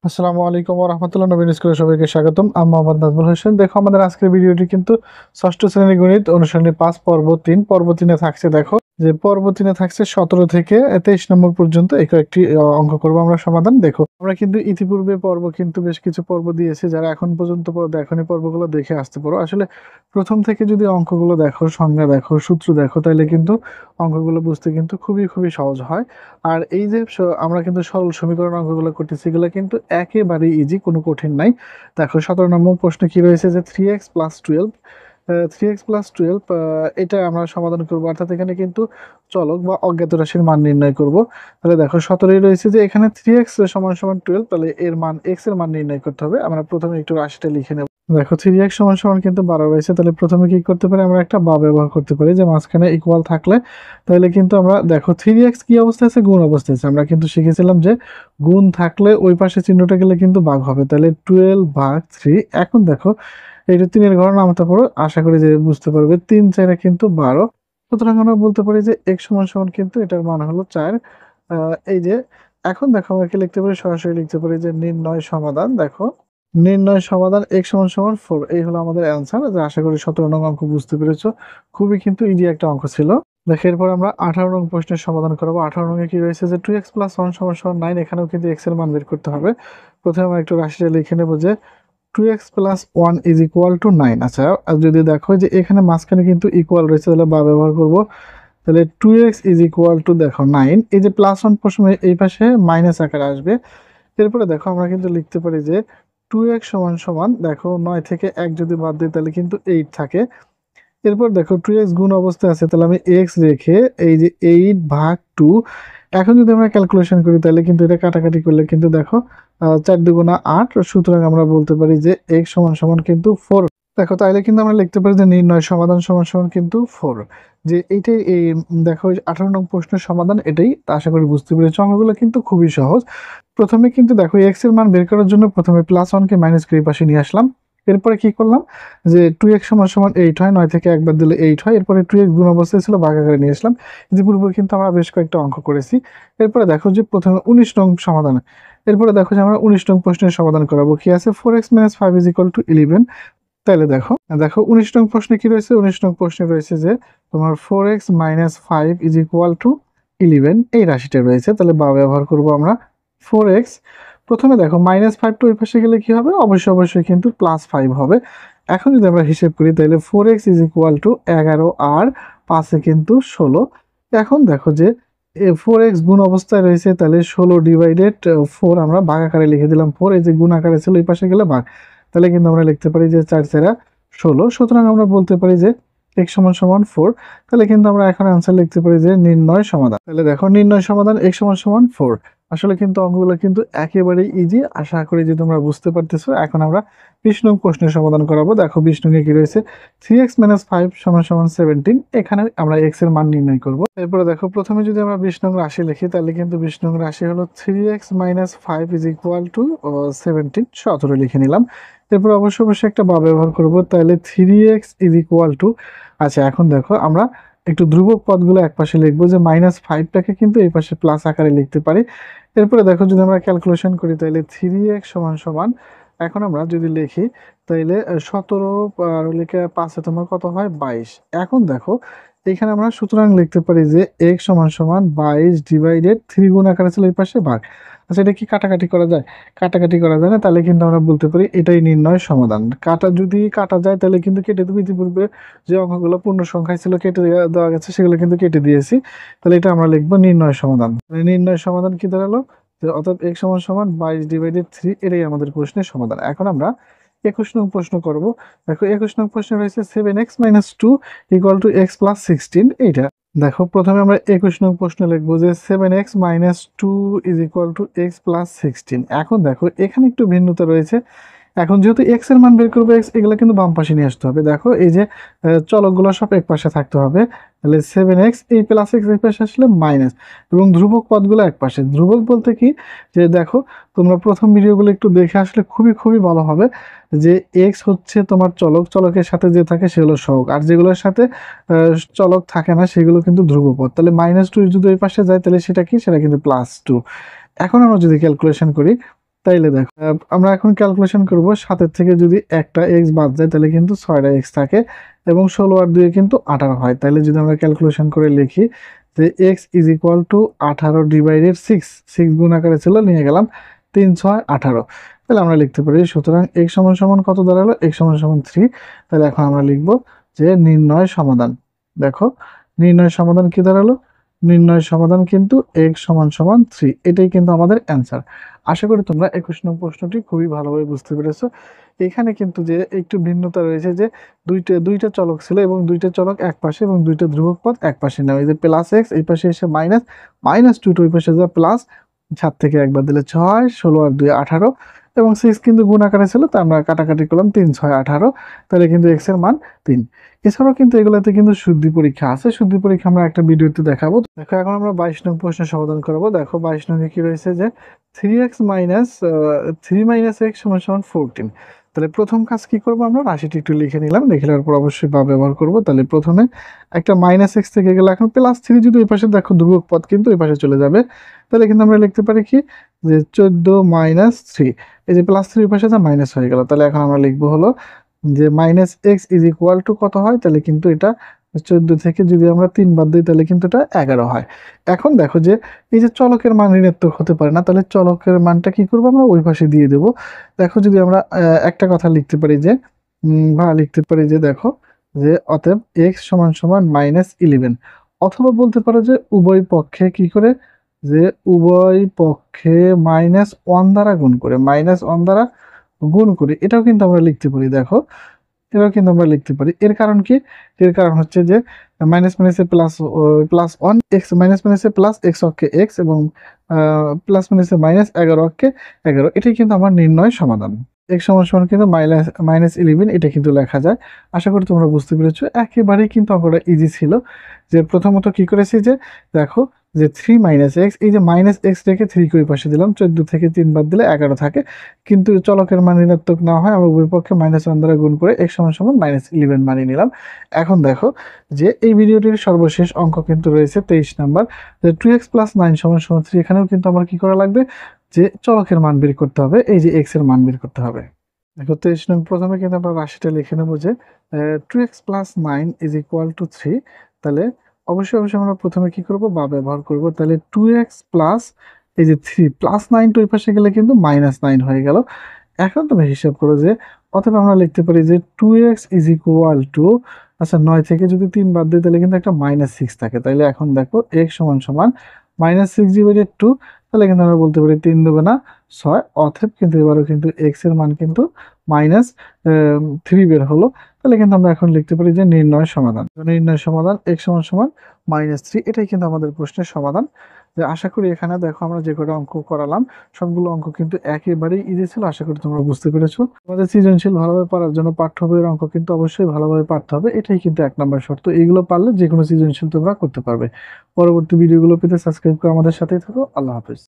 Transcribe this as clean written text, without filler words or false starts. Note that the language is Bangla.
আসসালামু আলাইকুম ওয়া রাহমাতুল্লাহ। নবীন স্কুলে সবাইকে স্বাগতম। আমি মোহাম্মদ নাজমুল হোসেন। দেখো আমাদের আজকের ভিডিওটি কিন্তু ষষ্ঠ শ্রেণীর গণিত অনুশীলনী ৫ পর্ব ৩ থাকছে। দেখো যে পর্ব ৩ থাকছে ১৭ থেকে ২৩ নম্বর পর্যন্ত এই কয়েকটি অঙ্ক করবো আমরা সমাধান। দেখো আমরা কিন্তু ইতিপূর্বে পর্ব কিন্তু বেশ কিছু পর্ব দিয়েছি, যারা এখন পর্যন্ত দেখোনি পর্বগুলো দেখে আসতে পারো। আসলে প্রথম থেকে যদি অঙ্কগুলো দেখো, সংজ্ঞা দেখো, সূত্র দেখো, তাহলে কিন্তু অঙ্কগুলো বুঝতে কিন্তু খুবই খুবই সহজ হয়। আর এই যে আমরা কিন্তু সরল সমীকরণ অঙ্কগুলো করতেছি, এগুলো কিন্তু একেবারেই ইজি, কোনো কঠিন নাই। দেখো ১৭ নম্বর প্রশ্ন কি রয়েছে যে 3x+12 এটা আমরা সমাধান করবো, অর্থাৎ এখানে কিন্তু চলক বা অজ্ঞাত রাশির মান নির্ণয় করব। তাহলে দেখো ১৭ রয়েছে যে এখানে 3x = 12, তাহলে এর মান x এর মান নির্ণয় করতে হবে। আমরা প্রথমে একটু রাশিটা লিখে নেব। দেখো 3x কিন্তু 12 রয়েছে, তাহলে প্রথমে কি করতে পারি, আমরা একটা বা ব্যবহার করতে পারি, যে মাঝখানে ইকুয়াল থাকলে তাহলে কিন্তু আমরা দেখো 3x কি অবস্থায় আছে, গুণ অবস্থায় আছে। আমরা কিন্তু শিখেছিলাম যে গুণ থাকলে ওই পাশে চিহ্নটা গেলে কিন্তু ভাগ হবে, তাহলে 12/3। এখন দেখো এইটা 3-এর ঘর নামতে পারো, আশা করি যে বুঝতে পারবে। 3×4 কিন্তু 12, সুতরাং আমরা বলতে পারি যে x = কিন্তু এটার মান হলো 4। এই যে এখন দেখো আমরা কি লিখতে পারি, সরাসরি লিখতে পারি যে নির্ণয় সমাধান। দেখো নির্ণয় সমাধান x = 4, এই হলো আমাদের অ্যান্সার। আশা করি ১৭ নং অঙ্ক বুঝতে পেরেছো। খুবই কিন্তু ইজি একটা অঙ্ক ছিল। দেখো এরপর আমরা 18 নং প্রশ্নের সমাধান করবো। 18 নং এ কি রয়েছে যে 2x+1 = 9, এখানেও কিন্তু x এর মান বের করতে হবে। প্রথমে আমরা একটু রাশিটা লিখে নেব যে 2x+1 = 9। আচ্ছা, আর যদি দেখো যে এখানে মাঝখানে কিন্তু ইকুয়াল রয়েছে, তাহলে বা ব্যবহার করব। তাহলে 2x দেখো 9, এই যে +1 প্রথমে এই পাশে মাইনাস আকারে আসবে। এরপরে দেখো আমরা কিন্তু লিখতে পারি যে 2x দেখো 9 থেকে 1 যদি বাদ দিই তাহলে কিন্তু 8 থাকে। এরপর দেখো 2x গুণ অবস্থায় আছে, তাহলে আমি x রেখে এই যে 8/2। এখন যদি আমরা ক্যালকুলেশন করি তাহলে কিন্তু এটা কাটাকাটি করলে কিন্তু দেখো 4 দুগুণা 8, সুতরাং আমরা বলতে পারি যে x কিন্তু 4। দেখো তাইলে কিন্তু আমরা লিখতে পারি যে নির্ণয় সমাধান কিন্তু 4। যে এইটাই এই দেখো 18 নং প্রশ্নের সমাধান এটাই। তা আশা করি বুঝতে পেরেছো। অঙ্কগুলো কিন্তু খুবই সহজ। প্রথমে কিন্তু দেখো x এর মান বের করার জন্য প্রথমে +1 কে মাইনাস করে এই পাশে নিয়ে আসলাম। এরপরে কি করলাম যে 2x = 8 হয়, 9 থেকে 1 বাদ দিলে 8 হয়। এরপরে 2x গুণ অবস্থায় ছিল, ভাগ আকারে নিয়ে আসলাম। ইতিপূর্বে কিন্তু আমরা বেশ কয়েকটা অঙ্ক করেছি। এরপরে দেখো যে প্রথমে 19 নং সমাধান। এরপরে দেখো যে আমরা 19 নং প্রশ্নের সমাধান করাবো। কি আছে, 4x - 5 = 11। তাইলে দেখো 19 নং প্রশ্নে কি রয়েছে, 19 নং প্রশ্নে রয়েছে যে তোমার 4x - 5 = 11, এই রাশিটা রয়েছে। তাহলে বা ব্যবহার করব আমরা। 4x প্রথমে দেখো -5 টা ওই পাশে গেলে কি হবে, অবশ্যই কিন্তু +5 হবে। এখন যদি আমরা হিসেব করি তাহলে 4x = 11 আর 5 এ কিন্তু 16। এখন দেখো যে 4x গুণ অবস্থায় রয়েছে, তাহলে 16/4 আমরা ভাগ আকারে লিখে দিলাম 4, এই যে গুণ আকারে ছিল ওই পাশে গেলে ভাগ, তাহলে কিন্তু আমরা লিখতে পারি যে 4×4 = 16। সুতরাং আমরা বলতে পারি যে x = 4। তাহলে কিন্তু আমরা এখন অ্যান্সার লিখতে পারি যে নির্ণয় সমাধান। তাহলে দেখো নির্ণয় সমাধান x = 4। আসলে কিন্তু অঙ্কগুলো কিন্তু একেবারেই ইজি, আশা করি যে তোমরা বুঝতে পারতেছো। এখন আমরা 20 নং প্রশ্নের সমাধান করাবো। দেখো 20 নং এ কি রয়েছে, 3x - 5 = 17, এখানে আমরা x এর মান নির্ণয় করব। এরপরে দেখো প্রথমে যদি আমরা 20 নং রাশি লিখি তাহলে কিন্তু 20 নং রাশি হলো 3x - 5 = 17, 17 লিখে নিলাম। এরপর অবশ্যই একটা বা ব্যবহার করব, তাহলে 3x = আচ্ছা এখন দেখো আমরা একটু ধ্রুবক পদগুলো একপাশে লিখবো, যে -5 টাকে কিন্তু এই পাশে প্লাস আকারে লিখতে পারি। এরপরে দেখো যদি আমরা ক্যালকুলেশন করি তাহলে 3x এখন আমরা যদি লিখি তাইলে 17 আর লিখে 5 এ তোমার কত হয়, 22। এখন দেখো এখানে আমরা সুতরাং লিখতে পারি যে x = 22/3, গুণ আকারে ছিল এই পাশে ভাগ। আচ্ছা এটা কি কাটাকাটি করা যায়? কাটাকাটি করা যায় না, তাহলে কিন্তু আমরা বলতে পারি এটাই নির্ণয় সমাধান। যদি কাটা যায় তাহলে কিন্তু কেটে দেবো। ইতিপূর্বে যে অঙ্কগুলো পূর্ণ সংখ্যায় ছিল কেটে দেওয়া গেছে, সেগুলো কিন্তু কেটে দিয়েছি। তাহলে এটা আমরা লিখবো নির্ণয় সমাধান। নির্ণয় সমাধান কি দাঁড়ালো, অর্থাৎ x = 22/3, এটাই আমাদের প্রশ্নের সমাধান। এখন আমরা 21 নং প্রশ্ন করব। দেখো 21 নং প্রশ্নে রয়েছে 7x - 2 = x + 16, এইটা। দেখো প্রথমে আমরা 21 নং প্রশ্নে লিখবো যে 7x - 2 = x + 16। এখন দেখো এখানে একটু ভিন্নতা রয়েছে। এখন যেহেতু x এর মান বের করবো, x এগুলো কিন্তু বাম পাশে নিয়ে আসতে হবে। দেখো এই যে চলকগুলো সব এক পাশে থাকতে হবে। তাহলে 7x এই প্লাস x এই পাশে আসলে মাইনাস, এবং ধ্রুবক পদগুলো এক পাশে। ধ্রুবক বলতে কি, যে দেখো তোমরা প্রথম ভিডিওগুলো একটু দেখে আসলে খুবই ভালো হবে। যে x হচ্ছে তোমার চলক, চলকের সাথে যে থাকে সেগুলো সহগ, আর যেগুলোর সাথে চলক থাকে না সেগুলো কিন্তু ধ্রুবপদ। তাহলে -2 যদি ওই পাশে যায় তাহলে সেটা কি, সেটা কিন্তু +2। এখন আমরা যদি ক্যালকুলেশন করি তাইলে দেখো আমরা এখন ক্যালকুলেশন করব 7 থেকে যদি একটা এক্স বাদ যায় তাহলে কিন্তু 6টা এক্স থাকে এবং 16 আর 2 কিন্তু 18 হয়। তাহলে যদি আমরা ক্যালকুলেশন করে লিখি যে x is equal to 18 divided 6 গুণ আকারে ছিল, নিয়ে গেলাম 3 6 18। তাহলে আমরা লিখতে পারি সুতরাং এক্স সমান সমান কত দাঁড়ালো, এক্স সমান সমান 3। তাহলে এখন আমরা লিখব যে নির্ণয় সমাধান। দেখো নির্ণয় সমাধান কি দাঁড়ালো, নির্ণয় সমাধান কিন্তু x সমান সমান 3, এটাই কিন্তু আমাদের অ্যান্সার। আশা করি তোমরা 21 নং প্রশ্নটি খুবই ভালোভাবে বুঝতে পেরেছো। এখানে কিন্তু যে একটু ভিন্নতা রয়েছে যে দুইটা চলক ছিল এবং দুইটা চলক এক পাশে এবং দুইটা ধ্রুবক পদ এক পাশে নেওয়া, এই যে প্লাস এক্স এই পাশে এসে মাইনাস, মাইনাস টু ওই পাশে যা প্লাস, 7 থেকে একবার দিলে 6, 16 আর 2 18 এবং 6 কিন্তু গুণ আকারে ছিল, তাই আমরা কাটাকাটি করলাম 3 6 18। তাহলে কিন্তু এক্স এর মান 3। এছাড়াও কিন্তু এগুলোতে কিন্তু শুদ্ধি পরীক্ষা আছে, শুদ্ধি পরীক্ষা আমরা একটা ভিডিওতে দেখাবো। দেখো এখন আমরা 22 নং প্রশ্নের সমাধান করবো। দেখো 22 নং কি রয়েছে যে 3x মাইনাস 3 মাইনাস এক্স সমান সমান 14। তাহলে প্রথম কাজ কি করব, আমরা রাশিটি একটু লিখে নিলাম, লিখে নেওয়ার পর অবশ্যই বা ব্যবহার করব। তাহলে প্রথমে একটা মাইনাস এক্স থেকে গেলে এখন প্লাস 3, যদি ওই পাশে দেখো ধ্রুবক পদ কিন্তু ওই পাশে চলে যাবে। তাহলে কিন্তু আমরা লিখতে পারি কি যে 14 মাইনাস 3, এই যে প্লাস 3 ওই পাশে যা মাইনাস হয়ে গেল। তাহলে এখন আমরা লিখবো হলো যে minus x is equal to কত হয়, তাহলে কিন্তু এটা 14 থেকে যদি আমরা 3 বাদ দিই তাহলে কিন্তু এটা 11 হয়। এখন দেখো যে এই যে চলকের মান ঋণাত্মক হতে পারে না, তাহলে চলকের মানটা কি করবো, আমরা ওই পাশে দিয়ে দেবো। দেখো যদি আমরা একটা কথা লিখতে পারি যে বা লিখতে পারি যে দেখো যে অতএব এক্স সমান সমান -11, অথবা বলতে পারো যে উভয় পক্ষে কি করে, যে উভয় পক্ষে -1 দ্বারা গুণ করে, -1 দ্বারা গুণ করে, এটাও কিন্তু আমরা লিখতে পারি। দেখো এটাও কিন্তু আমরা লিখতে পারি। এর কারণ কি, এর কারণ হচ্ছে যে মাইনাস মাইনাসে প্লাস, প্লাস 1 এক্স, মাইনাস মাইনাসে প্লাস এক্স অক্ষে এক্স এবং প্লাস মাইনাসে মাইনাস 11 অক্ষে 11, এটাই কিন্তু আমার নির্ণয় সমাধান। এক্স সমান সমান কিন্তু -11 এটা কিন্তু লেখা যায়। আশা করি তোমরা বুঝতে পেরেছো। একেবারেই কিন্তু অঙ্কটা ইজি ছিল। যে প্রথমত কি করেছি যে দেখো যে 3 মাইনাস এক্স, এই যে মাইনাস এক্স রেখে 3 কে ওই পাশে দিলাম, 14 থেকে 3 বাদ দিলে 11 থাকে, কিন্তু চলকের মান ঋণাত্মক না হয় আমরা উভয় পক্ষে -1 দ্বারা গুণ করে x সমান সমান -11 মানিয়ে নিলাম। এখন দেখো যে এই ভিডিওটির সর্বশেষ অঙ্ক কিন্তু রয়েছে 23 নাম্বার, যে 2x + 9 = 3। এখানেও কিন্তু আমার কি করা লাগবে, যে চলকের মান বের করতে হবে, এই যে x এর মান বের করতে হবে। দেখো 23 নং প্রথমে কিন্তু আমরা রাশিটা লিখে নেবো যে 2x + 9 = 3। তাহলে অবশ্যই আমরা প্রথমে কি করব, বা ব্যবহার করব। তাহলে 2x প্লাস এই যে 3 প্লাস 9 তো ওই পাশে গেলে কিন্তু -9 হয়ে গেল। এখন তুমি হিসাব করো যে অথবা আমরা লিখতে পারি যে 2x = আচ্ছা 9 থেকে যদি 3 বাদ দিই তাহলে কিন্তু একটা -6 থাকে। তাইলে এখন দেখো x সমান সমান -6/2, তাহলে কিন্তু আমরা বলতে পারি 3 × 2 = 6। অতএব কিন্তু এবারও কিন্তু x এর মান কিন্তু -3 বের হলো। তাহলে কিন্তু আমরা এখন লিখতে পারি যে নির্ণয় সমাধান, নির্ণয় সমাধান x সমান সমান -3, এটাই কিন্তু আমাদের প্রশ্নের সমাধান। যে আশা করি এখানে দেখো আমরা যে কটা অঙ্ক করালাম সবগুলো অঙ্ক কিন্তু একেবারেই ইজি ছিল। আশা করি তোমরা বুঝতে পেরেছো। তোমাদের সৃজনশীল ভালোভাবে পারার জন্য পাঠ্য বইয়ের অঙ্ক কিন্তু অবশ্যই ভালোভাবে পারতে হবে, এটাই কিন্তু 1 নম্বর শর্ত। এইগুলো পারলে যে কোনো সৃজনশীল তোমরা করতে পারবে। পরবর্তী ভিডিওগুলো পেতে সাবস্ক্রাইব করে আমাদের সাথেই থাকো। আল্লাহ হাফেজ।